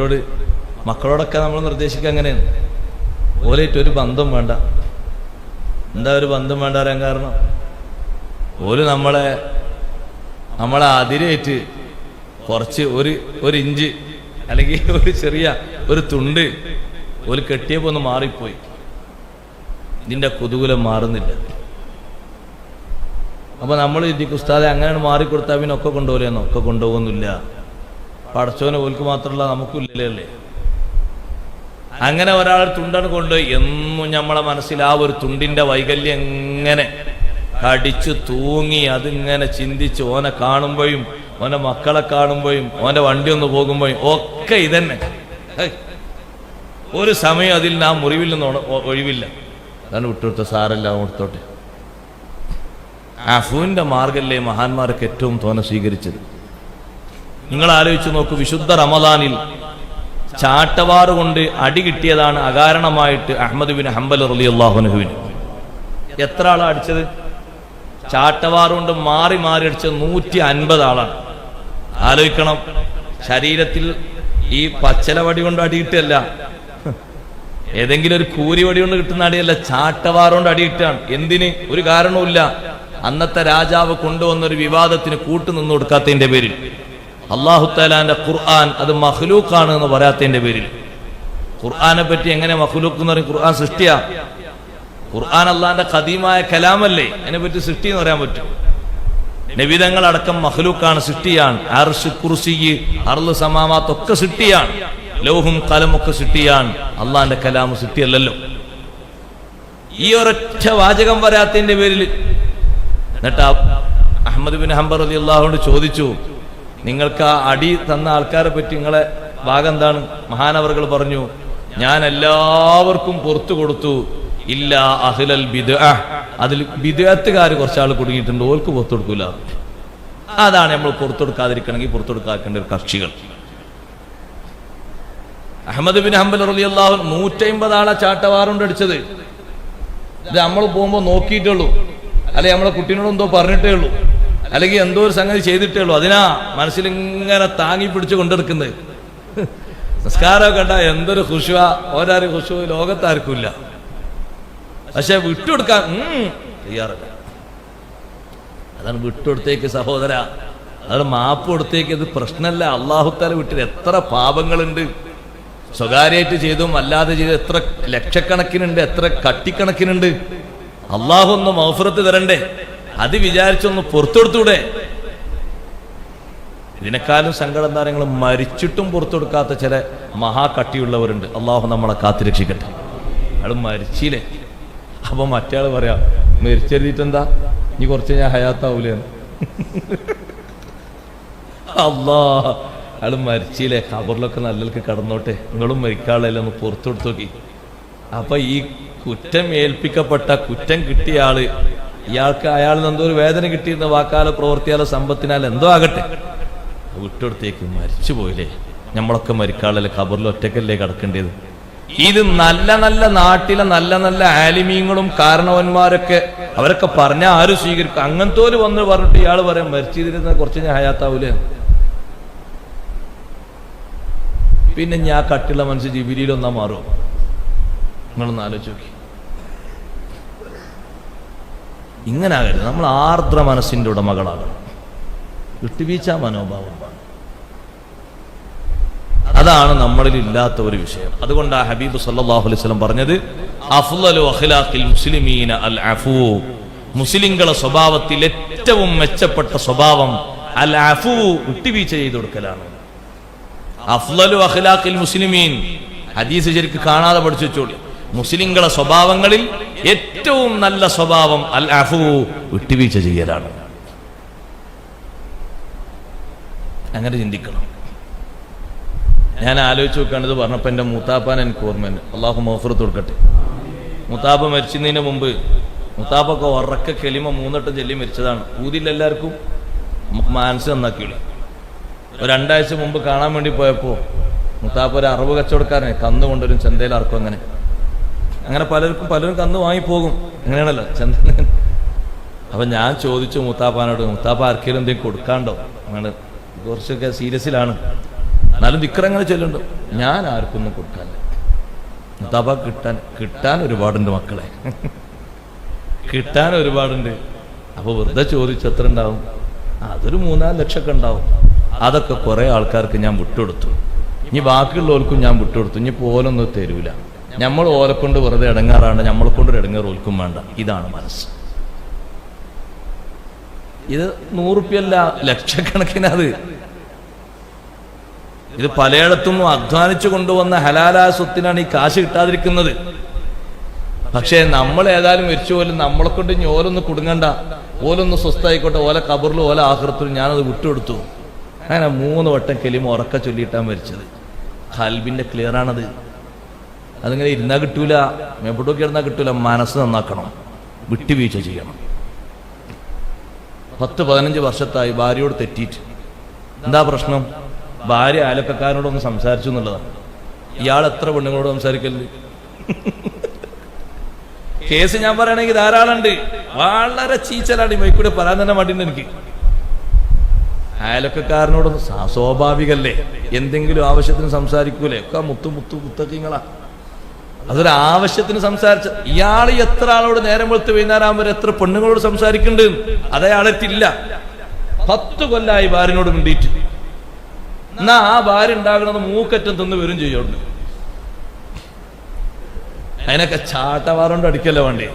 ഓരോട് മക്കളോടൊക്കെ നമ്മൾ നിർദ്ദേശിക്കുക അങ്ങനെയാണ്. ഓലായിട്ട് ഒരു ബന്ധം വേണ്ട. എന്താ ഒരു ബന്ധം വേണ്ട അറിയാൻ കാരണം? ഓല് നമ്മളെ അതിരേറ്റ് കുറച്ച് ഒരു ഇഞ്ച് അല്ലെങ്കിൽ ഒരു ചെറിയ ഒരു തുണ്ട് ഓല് കെട്ടിയപ്പോ ഒന്ന് മാറിപ്പോയി. ഇതിന്റെ കുതൂഹലം മാറുന്നില്ല. അപ്പൊ നമ്മൾ ഇതിക്ക് ഉസ്താദെ അങ്ങനെയാണ് മാറിക്കൊടുത്താൽ പിന്നെ ഒക്കെ കൊണ്ടുപോലെയെന്നോ? ഒക്കെ കൊണ്ടുപോകുന്നില്ല. പടച്ചോനെ ഓൽക്ക് മാത്രമല്ല നമുക്കില്ലല്ലേ. അങ്ങനെ ഒരാൾ തുണ്ടാണ് കൊണ്ടുപോയി. എന്നും നമ്മളെ മനസ്സിൽ ആ ഒരു തുണ്ടിന്റെ വൈകല്യം എങ്ങനെ കടിച്ചു തൂങ്ങി അതിങ്ങനെ ചിന്തിച്ച് ഓനെ കാണുമ്പോഴും ഓന്റെ മക്കളെ കാണുമ്പോഴും ഓന്റെ വണ്ടി ഒന്ന് പോകുമ്പോഴും ഒക്കെ ഇതന്നെ. ഒരു സമയം അതിൽ നാം മുറിവിൽ നിന്ന് ഒഴിവില്ല. അതാണ് വിട്ടുകൊടുത്ത സാറെല്ലാം കൊടുത്തോട്ടെ. അഫുവിന്റെ മാർഗല്ലേ മഹാന്മാരൊക്കെ ഏറ്റവും തോനെ സ്വീകരിച്ചത്. നിങ്ങൾ ആലോചിച്ച് നോക്കൂ, വിശുദ്ധ റമദാനിൽ ചാട്ടവാറ് കൊണ്ട് അടി കിട്ടിയതാണ് അകാരണമായിട്ട് അഹ്മദ് ബിൻ ഹംബൽ റളിയല്ലാഹു അൻഹുവിന്. എത്ര ആളാ അടിച്ചത്? ചാട്ടവാറ് കൊണ്ട് മാറി മാറി അടിച്ചത് 150 ആളാണ്. ആലോചിക്കണം, ശരീരത്തിൽ ഈ പച്ചല വടി കൊണ്ട് അടിയിട്ടല്ല, ഏതെങ്കിലും ഒരു കൂരി വടി കൊണ്ട് കിട്ടുന്ന അടിയല്ല, ചാട്ടവാറ് കൊണ്ട് അടിയിട്ടാണ്. എന്തിന്? ഒരു കാരണവുമില്ല. അന്നത്തെ രാജാവ് കൊണ്ടുവന്നൊരു വിവാദത്തിന് കൂട്ടുനിന്ന് കൊടുക്കാത്തതിന്റെ പേരിൽ, അല്ലാഹു തആലാന്റെ ഖുർആൻ അത് മഖ്ലൂഖാണ് എന്ന് പറയാത്തതിന്റെ പേരിൽ. ഖുർആനെ പറ്റി എങ്ങനെ മഖ്ലൂഖ് എന്ന് പറയും? ഖുർആൻ സൃഷ്ടിയാ. ഖുർആൻ അള്ളാന്റെ ഖദീമായ കലാമല്ലേ, അതിനെ പറ്റി സൃഷ്ടി എന്ന് പറയാൻ പറ്റും? നബിതങ്ങൾ അടക്കം മഖ്ലൂഖാണ്, സൃഷ്ടിയാണ്. അർശ്, കുർസി, അർള്, സമാവാത്ത് ഒക്കെ സൃഷ്ടിയാണ്. ലൗഹും ഖലമൊക്കെ സൃഷ്ടിയാണ്. അള്ളാന്റെ കലാം സൃഷ്ടിയല്ലല്ലോ. ഈ ഒരൊറ്റ വാചകം പറയാത്തതിന്റെ പേരിൽ എന്നിട്ട് അഹ്മദ് ബിൻ ഹംബൽ റളിയല്ലാഹു അൻഹു ചോദിച്ചു, നിങ്ങൾക്ക് ആ അടി തന്ന ആൾക്കാരെ പറ്റി നിങ്ങളെ ഭാഗം എന്താണ്? മഹാനവറുകൾ പറഞ്ഞു, ഞാൻ എല്ലാവർക്കും പുറത്തു കൊടുത്തു, ഇല്ല അഹ്ലൽ ബിദ്അ. അതിൽ ബിദ്അത്തുകാർ കുറച്ചാൾ കുടുങ്ങിയിട്ടുണ്ട്, ഓർക്ക് പുറത്തു കൊടുക്കൂല. അതാണ് നമ്മൾ പുറത്തു കൊടുക്കാതിരിക്കണമെങ്കിൽ പുറത്തു കൊടുക്കാക്കേണ്ട ഒരു കക്ഷികൾ. അഹ്മദ് ബിൻ ഹംബൽ റളിയല്ലാഹു അൻഹു 150 ആളെ ചാട്ടവാറുകൊണ്ട് അടിച്ചത്. ഇത് നമ്മൾ പോകുമ്പോൾ നോക്കിയിട്ടുള്ളൂ, അല്ലെങ്കിൽ നമ്മളെ കുട്ടീനോട് എന്തോ പറഞ്ഞിട്ടേ ഉള്ളൂ, അല്ലെങ്കിൽ എന്തോ ഒരു സംഗതി ചെയ്തിട്ടേ ഉള്ളൂ. അതിനാ മനസ്സിലിങ്ങനെ താങ്ങി പിടിച്ച് കൊണ്ടെടുക്കുന്നത്. നിസ്കാരമൊക്കെ കണ്ട എന്തൊരു ഖുശുവ, ഓരാരും ഖുശു ലോകത്താർക്കില്ല. പക്ഷെ വിട്ടുകൊടുക്കാൻ തയ്യാറല്ല. അതാണ് വിട്ടുകൊടുത്തേക്ക് സഹോദര, അതാണ് മാപ്പ് കൊടുത്തേക്ക്. ഇത് പ്രശ്നമല്ല. അല്ലാഹു തആല വിട്ടിട്ട് എത്ര പാപങ്ങളുണ്ട്. സ്വകാര്യമായിട്ട് ചെയ്തും അല്ലാതെ ചെയ്തും എത്ര ലക്ഷക്കണക്കിനുണ്ട്, എത്ര കട്ടിക്കണക്കിനുണ്ട്. അള്ളാഹു ഒന്ന് മഗ്ഫിറത്ത് തരണ്ടേ? അത് വിചാരിച്ചൊന്ന് പുറത്തെടുത്തൂടെ? ഇതിനേക്കാളും സങ്കടം എന്താ? നിങ്ങൾ മരിച്ചിട്ടും പുറത്തെടുക്കാത്ത ചില മഹാകട്ടിയുള്ളവരുണ്ട്. അള്ളാഹു നമ്മളെ കാത്തുരക്ഷിക്കട്ടെ. അയാൾ മരിച്ചില്ലേ, അപ്പൊ മറ്റേ ആള് പറയാ മരിച്ചെഴുതിട്ടെന്താ, ഇനി കുറച്ച് ഞാൻ ഹയാത്താവൂലേ? അല്ലാ, അയാൾ മരിച്ചില്ലേ, ഖബറിലൊക്കെ നല്ലൊക്കെ കടന്നോട്ടെ, നിങ്ങളും മരിക്കാളല്ലേ, ഒന്ന് പുറത്തെടുത്ത് നോക്കി. അപ്പൊ ഈ കുറ്റം ഏൽപ്പിക്കപ്പെട്ട, കുറ്റം കിട്ടിയ ആള്, ഇയാൾക്ക് അയാളിന് എന്തോ ഒരു വേദന കിട്ടിയിരുന്ന വാക്കാലോ പ്രവർത്തിയാലോ സമ്പത്തിനാലോ എന്തോ ആകട്ടെ, വിട്ടെടുത്തേക്ക് മരിച്ചു പോയില്ലേ. നമ്മളൊക്കെ മരിക്കാളല്ലേ, ഖബറിൽ ഒറ്റക്കല്ലേ കിടക്കേണ്ടത്. ഇത് നല്ല നല്ല നാട്ടിലെ നല്ല നല്ല ആലിമീങ്ങളും കാരണവന്മാരൊക്കെ അവരൊക്കെ പറഞ്ഞാൽ ആരും സ്വീകരിക്കും. അങ്ങനത്തോല് വന്ന് പറഞ്ഞിട്ട് ഇയാൾ പറയാം മരിച്ചിരുന്ന കുറച്ച് ഞാൻ ഹയാത്താവൂലേ. പിന്നെ ഞാൻ കട്ടുള്ള മനസ്സ് ജിബിരിയിലൊന്നാ മാറുമോ? നിങ്ങളൊന്ന് ആലോചിച്ച് നോക്കി. ഇങ്ങനെ ആകരുത്. നമ്മൾ ആർദ്ര മനസ്സിന്റെ ഉടമകളാകണം. വിട്ടുവീഴ്ച മനോഭാവം, അതാണ് നമ്മളിൽ ഇല്ലാത്ത ഒരു വിഷയം. അതുകൊണ്ട് ആ ഹബീബ് സല്ലല്ലാഹു അലൈഹി വസല്ലം പറഞ്ഞത് അഫ്ളലു അഖ്ലാഖിൽ മുസ്ലിമീന അൽ അഫൂ. മുസ്ലിംകളെ സ്വഭാവത്തിൽ ഏറ്റവും മെച്ചപ്പെട്ട സ്വഭാവം അൽ അഫൂ, വിട്ടുവീഴ്ച ചെയ്തു കൊടുക്കലാണ്. അഫ്ളലു അഖ്ലാഖിൽ മുസ്ലിമീൻ, ഹദീസ് ശരിക്ക് കാണാതെ പഠിച്ചു വെച്ചോളി. മുസ്ലിംകളെ സ്വഭാവങ്ങളിൽ ഏറ്റവും നല്ല സ്വഭാവം അൽ അഫൂ, വിട്ടുവീഴ്ച ചെയ്യലാണ്. അങ്ങനെ ചിന്തിക്കണം. ഞാൻ ആലോചിച്ച് നോക്കാണിത് പറഞ്ഞപ്പോൾ എൻ്റെ മൂത്താപ്പാൻ എനിക്ക് ഓർമ്മയുണ്ട്. അള്ളാഹു മഗ്ഫിറത്ത് കൊടുക്കട്ടെ. മൂത്താപ്പ മരിക്കുന്നതിന് മുമ്പ് മൂത്താപ്പൊക്കെ ഉറക്ക കെലിമ 3 വട്ടം ചൊല്ലി മരിച്ചതാണ്. ഊതില്ല എല്ലാവർക്കും, നമുക്ക് മനസ്സ് നന്നാക്കിയുള്ളൂ. ഒരു 2 ആഴ്ച മുമ്പ് കാണാൻ വേണ്ടി പോയപ്പോൾ മൂത്താപ്പ ഒരു അറവ് കച്ചവടക്കാരനെ കന്ന് കൊണ്ടുവരും, ചന്തയിൽ അറക്കും. അങ്ങനെ പലരും കന്ന് വാങ്ങിപ്പോകും. അങ്ങനെയാണല്ലോ ചന്ത. അപ്പം ഞാൻ ചോദിച്ചു മൂത്താപ്പാനോട്, മൂത്താപ്പ ആർക്കെങ്കിലും എന്തെങ്കിലും കൊടുക്കാണ്ടോ? അങ്ങനെ കുറച്ചൊക്കെ സീരിയസിലാണ്. എന്നാലും ദിക്റങ്ങനെ ചൊല്ലുന്നുണ്ട്. ഞാൻ ആർക്കൊന്നും കൊടുക്കാനില്ല. തബ കിട്ടാൻ ഒരുപാടുണ്ട് മക്കളെ, കിട്ടാൻ ഒരുപാടുണ്ട്. അപ്പൊ വെറുതെ ചോദിച്ചെത്ര ഉണ്ടാവും? അതൊരു 3-4 ലക്ഷമൊക്കെ ഉണ്ടാവും. അതൊക്കെ കുറെ ആൾക്കാർക്ക് ഞാൻ വിട്ടുകൊടുത്തു. ഇനി ബാക്കിയുള്ളവർക്കും ഞാൻ വിട്ടുകൊടുത്തു. ഇനി പോലൊന്നും തരൂല. നമ്മൾ ഓലെ കൊണ്ട് വെറുതെ ഇടങ്ങാറാണ്, നമ്മളെ കൊണ്ട് ഇടങ്ങാറ് ഓൽക്കും വേണ്ട. ഇതാണ് മനസ്സ്. ഇത് 100 റുപ്യല്ല, ലക്ഷക്കണക്കിനത്. ഇത് പലയിടത്തുനിന്നും അധ്വാനിച്ചു കൊണ്ടുവന്ന ഹലാലായ സ്വത്തിനാണ് ഈ കാശ് കിട്ടാതിരിക്കുന്നത്. പക്ഷേ നമ്മൾ ഏതായാലും മരിച്ചു പോലും നമ്മളെ കൊണ്ട് ഇനി ഓലൊന്ന് കുടുങ്ങണ്ട, ഓലൊന്ന് സ്വസ്ഥായിക്കോട്ടെ, ഓല കബറിലും ഓല ആഖിറത്തിലും ഞാനത് വിട്ടുകൊടുത്തു. അങ്ങനെ 3 വട്ടം കെലിമ ഉറക്ക ചൊല്ലിയിട്ടാണ് മരിച്ചത്. ഖൽബിന്റെ ക്ലിയറാണത്. അതിങ്ങനെ ഇരുന്നാൽ കിട്ടൂല, മേപ്പോട്ടൊക്കെ ഇരുന്നാൽ കിട്ടൂല. മനസ്സ് നന്നാക്കണം, വിട്ടുവീഴ്ച ചെയ്യണം. 10-15 വർഷത്തായി ഭാര്യയോട് തെറ്റിയിട്ട്. എന്താ പ്രശ്നം? ഭാര്യ അയലക്കാരനോടൊന്ന് സംസാരിച്ചു എന്നുള്ളതാണ്. ഇയാൾ എത്ര പെണ്ണുങ്ങളോട് സംസാരിക്കല്? കേസ് ഞാൻ പറയണെങ്കിൽ ധാരാളമുണ്ട്. വളരെ ചീച്ചലാണ്. ഈ മൈക്കൂടെ പറയാൻ തന്നെ മടിയുണ്ട് എനിക്ക്. അയലക്കാരനോടൊന്ന് സ്വാഭാവികല്ലേ, എന്തെങ്കിലും ആവശ്യത്തിന് സംസാരിക്കൂലേ? ഒക്കെ മുത്തൊക്കെ നിങ്ങളാ. അതൊരു ആവശ്യത്തിന് സംസാരിച്ച ഇയാൾ എത്ര ആളോട് നേരം വെളുത്ത് വൈകുന്നേരം വരെ എത്ര പെണ്ണുങ്ങളോട് സംസാരിക്കുന്നുണ്ട്? അതയാളെത്തില്ല. 10 കൊല്ലായി ഭാര്യനോട് മിണ്ടിയിട്ട്. എന്നാ ആ ഭാര്യ ഉണ്ടാകണത് മൂക്കറ്റം തിന്ന് വരും ചെയ്യുന്നുണ്ട്. അതിനൊക്കെ ചാട്ടവാറുകൊണ്ട് അടിക്കല്ലേ വേണ്ടേ?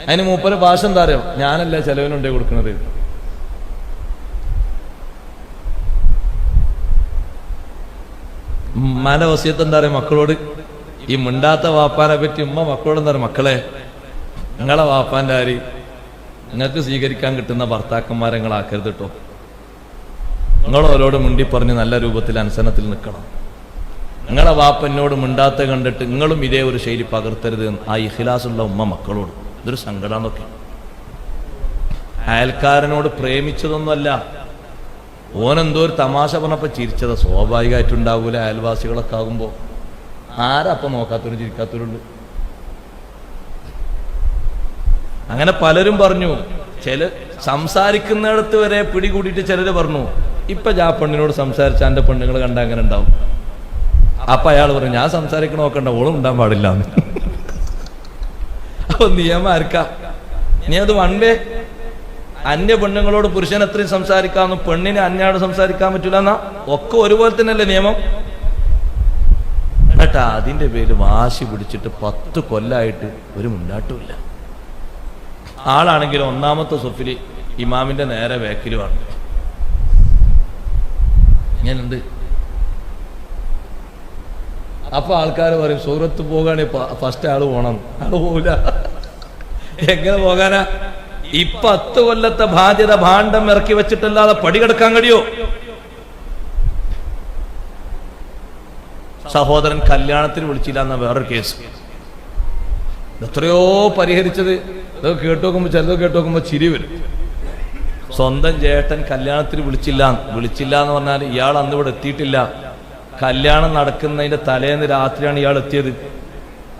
അതിന് മൂപ്പര് ഭാഷ എന്താ അറിയോ? ഞാനല്ല ചെലവിനുണ്ടേ കൊടുക്കുന്നത്. ഉമ്മാന്റെ വസിയത്ത് എന്താ പറയാ മക്കളോട്? ഈ മിണ്ടാത്ത വാപ്പാനെ പറ്റി ഉമ്മ മക്കളോട് എന്താ പറയാ? മക്കളെ, നിങ്ങളെ വാപ്പാന്റെ ആര് നിങ്ങൾക്ക് സ്വീകരിക്കാൻ കിട്ടുന്ന ഭർത്താക്കന്മാരെ നിങ്ങളാക്കരുത് കേട്ടോ. നിങ്ങളോരോട് മുണ്ടി പറഞ്ഞ് നല്ല രൂപത്തിൽ അനുസരണത്തിൽ നിൽക്കണം. നിങ്ങളെ വാപ്പ എന്നോട് മിണ്ടാത്ത കണ്ടിട്ട് നിങ്ങളും ഇതേ ഒരു ശൈലി പകർത്തരുത്. ആ ഇഖ്ലാസുള്ള ഉമ്മ മക്കളോട്. ഇതൊരു സങ്കടമാണൊക്കെ. അയൽക്കാരനോട് പ്രേമിച്ചതൊന്നുമല്ല, ഓനെന്തോ ഒരു തമാശ പറഞ്ഞപ്പോ ചിരിച്ചത്. സ്വാഭാവികമായിട്ടുണ്ടാവൂല. അയൽവാസികളൊക്കെ ആകുമ്പോ ആരാ അപ്പം നോക്കാത്തവരും ചിരിക്കാത്തവരുണ്ട്. അങ്ങനെ പലരും പറഞ്ഞു. സംസാരിക്കുന്നിടത്ത് വരെ പിടികൂടിയിട്ട് ചിലര് പറഞ്ഞു, ഇപ്പൊ ആ പെണ്ണിനോട് സംസാരിച്ച എന്റെ പെണ്ണുങ്ങൾ കണ്ട അങ്ങനെ ഉണ്ടാവും. അപ്പൊ അയാൾ പറഞ്ഞു, ഞാൻ സംസാരിക്കണ നോക്കണ്ട, ഓളും ഉണ്ടാൻ പാടില്ല. അപ്പൊ നിയമം ആർക്കാ? നീ അത് വൺവേ. അന്യ പെണ്ണുങ്ങളോട് പുരുഷൻ എത്രയും സംസാരിക്കാമെന്നും പെണ്ണിനെ അന്യോട് സംസാരിക്കാൻ പറ്റൂല എന്നാ ഒക്കെ ഒരുപോലെ തന്നെയല്ലേ നിയമം? കേട്ടാ, അതിന്റെ പേര് വാശി പിടിച്ചിട്ട് 10 കൊല്ലായിട്ട് ഒരു മുന്നാട്ടുമില്ല. ആളാണെങ്കിൽ 1ാമത്തെ സൊഫില് ഇമാമിന്റെ നേരെ ബാക്കിലുമാണ്. ഇങ്ങനെയുണ്ട്. അപ്പൊ ആൾക്കാർ പറയും, സൂറത്ത് പോകാണെങ്കിൽ ഫസ്റ്റ് ആള് പോണം. ആള് പോവില്ല. എങ്ങനെ പോകാനാ? ഈ 10 കൊല്ലത്തെ ബാധ്യത ഭാണ്ഡം ഇറക്കി വെച്ചിട്ടല്ലാതെ പടികെടുക്കാൻ കഴിയോ? സഹോദരൻ കല്യാണത്തിന് വിളിച്ചില്ല എന്ന വേറൊരു കേസ്. എത്രയോ പരിഹരിച്ചത്. ഇതൊക്കെ കേട്ടുനോക്കുമ്പോ ചിലത് കേട്ടുനോക്കുമ്പോ ചിരി വരും. സ്വന്തം ചേട്ടൻ കല്യാണത്തിന് വിളിച്ചില്ല എന്ന് പറഞ്ഞാൽ ഇയാൾ അന്ന് ഇവിടെ എത്തിയിട്ടില്ല. കല്യാണം നടക്കുന്നതിന്റെ തലേന്ന് രാത്രിയാണ് ഇയാൾ എത്തിയത്.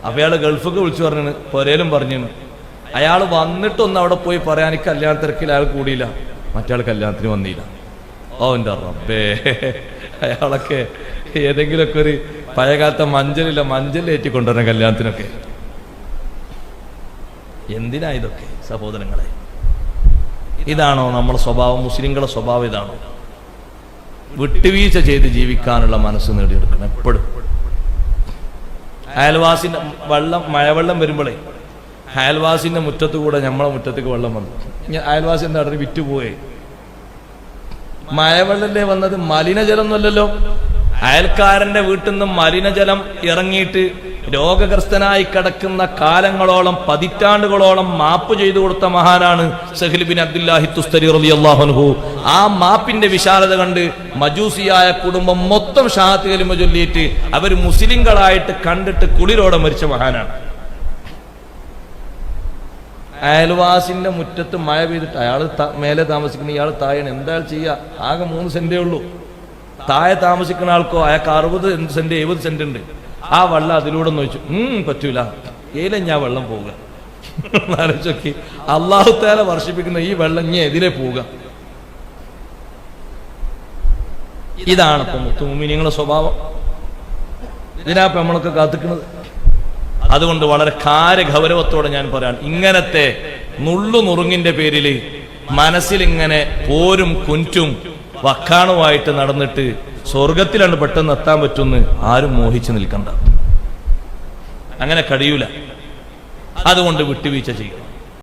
അപ്പൊ ഇയാൾ ഗൾഫൊക്കെ വിളിച്ചു പറഞ്ഞു, പൊരയിലും പറഞ്ഞു. അയാൾ വന്നിട്ടൊന്ന് അവിടെ പോയി പറയാൻ കല്യാണ തിരക്കിൽ അയാൾ കൂടിയില്ല. മറ്റയാൾ കല്യാണത്തിന് വന്നില്ല. ഓ എൻ്റെ റബ്ബേ, അയാളൊക്കെ ഏതെങ്കിലുമൊക്കെ ഒരു പഴയകാലത്തെ മഞ്ചലേറ്റി കൊണ്ടുവരണം കല്യാണത്തിനൊക്കെ. എന്തിനാ ഇതൊക്കെ സഹോദരങ്ങളെ? ഇതാണോ നമ്മുടെ സ്വഭാവം? മുസ്ലിങ്ങളുടെ സ്വഭാവം ഇതാണോ? വിട്ടുവീഴ്ച ചെയ്ത് ജീവിക്കാനുള്ള മനസ്സ് നേടിയെടുക്കണം എപ്പോഴും. അയൽവാസിന്റെ മഴവെള്ളം വരുമ്പോഴേ അയൽവാസിന്റെ മുറ്റത്ത് കൂടെ നമ്മളെ മുറ്റത്തേക്ക് വെള്ളം വന്നു. അയൽവാസി എന്താ പറഞ്ഞ് വിറ്റുപോയേ? മഴവെള്ളല്ലേ വന്നത്, മലിനജലം ഒന്നുമല്ലല്ലോ. അയൽക്കാരന്റെ വീട്ടിൽ നിന്നും മലിനജലം ഇറങ്ങിയിട്ട് രോഗഗ്രസ്തനായി കിടക്കുന്ന കാലങ്ങളോളം, പതിറ്റാണ്ടുകളോളം മാപ്പ് ചെയ്തു കൊടുത്ത മഹാനാണ് സഹ്ൽ ബിൻ അബ്ദുല്ലാഹി തുസ്തരി റളിയല്ലാഹു അൻഹു. ആ മാപ്പിന്റെ വിശാലത കണ്ട് മജൂസിയായ കുടുംബം മൊത്തം ഷഹാദത്ത് കലിമ ചൊല്ലിയിട്ട് അവർ മുസ്ലിങ്ങളായിട്ട് കണ്ടിട്ട് കുളിരോടെ മരിച്ച മഹാനാണ്. അയൽവാസിന്റെ മുറ്റത്ത് മഴ പെയ്തിട്ട് അയാൾ മേലെ താമസിക്കുന്ന ഇയാൾ താഴെ എന്താ ചെയ്യുക? ആകെ 3 സെന്റേ ഉള്ളൂ. താഴെ താമസിക്കുന്ന ആൾക്കോ അയാൾക്ക് 60 സെന്റ് 70 സെന്റ് ഉണ്ട്. ആ വെള്ളം അതിലൂടെ നോച്ചു. പറ്റൂല, ഏല ഞാൻ വെള്ളം പോവുക. ആലോചിച്ചോക്കി, അല്ലാഹു തആല വർഷിപ്പിക്കുന്ന ഈ വെള്ളം ഞാൻ എതിരെ പോവുക. ഇതാണ് ഇപ്പൊ മുത്തുമുഅ്മിനീങ്ങളുടെ സ്വഭാവം. ഇതിനാ നമ്മളൊക്കെ കാത്തിക്കുന്നത്. അതുകൊണ്ട് വളരെ കാര്യഗൗരവത്തോടെ ഞാൻ പറയാൻ, ഇങ്ങനത്തെ നുറുങ്ങിന്റെ പേരിൽ മനസ്സിലിങ്ങനെ പോരും കുഞ്ചും വക്കാണുമായിട്ട് നടന്നിട്ട് സ്വർഗത്തിലാണ് പെട്ടെന്ന് എത്താൻ പറ്റുമെന്ന് ആരും മോഹിച്ചു നിൽക്കണ്ട. അങ്ങനെ കഴിയൂല. അതുകൊണ്ട് വിട്ടുവീഴ്ച ചെയ്യണം.